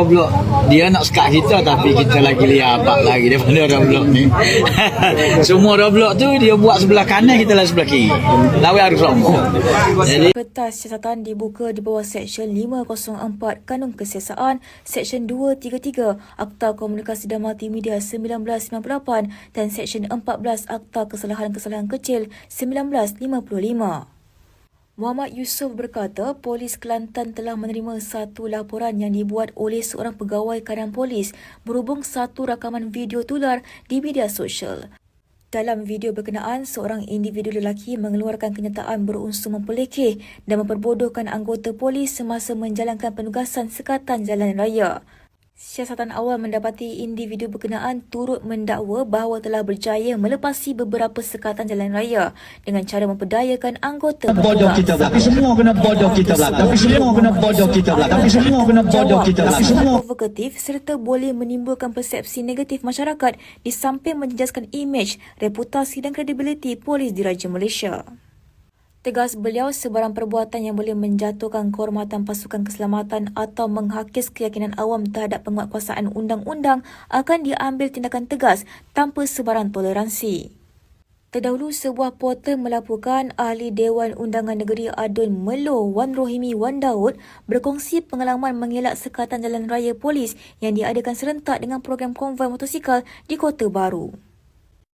Blok dia nak sekat kita tapi kita lagi liabak lagi daripada orang blok ni. Semua orang blok tu dia buat sebelah kanan, kita lah sebelah kiri. Lawan harus sama. Jadi Pentas siasatan dibuka di bawah Seksyen 504 Kanun Kesiasaan, Seksyen 233 Akta Komunikasi dan Multimedia 1998 dan Seksyen 14 Akta Kesalahan-Kesalahan Kecil 1955. Muhammad Yusof berkata, Polis Kelantan telah menerima satu laporan yang dibuat oleh seorang pegawai kanan polis berhubung satu rakaman video tular di media sosial. Dalam video berkenaan, seorang individu lelaki mengeluarkan kenyataan berunsur mempelekeh dan memperbodohkan anggota polis semasa menjalankan penugasan sekatan jalan raya. Siasatan awal mendapati individu berkenaan turut mendakwa bahawa telah berjaya melepasi beberapa sekatan jalan raya dengan cara memperdayakan anggota bodoh kita pula. Tapi semua kena bodoh kita pula. Tapi semua kena bodoh kita pula. Tapi semua kena bodoh kita pula. Tapi semua provokatif serta boleh menimbulkan persepsi negatif masyarakat di samping menjejaskan imej, reputasi dan kredibiliti polis diraja Malaysia. Tegas beliau, sebarang perbuatan yang boleh menjatuhkan kehormatan pasukan keselamatan atau menghakis keyakinan awam terhadap penguatkuasaan undang-undang akan diambil tindakan tegas tanpa sebarang toleransi. Terdahulu, sebuah portal melaporkan Ahli Dewan Undangan Negeri Adun Melo Wan Rohimi Wan Daud berkongsi pengalaman mengelak sekatan jalan raya polis yang diadakan serentak dengan program konvoi motosikal di Kota Baru.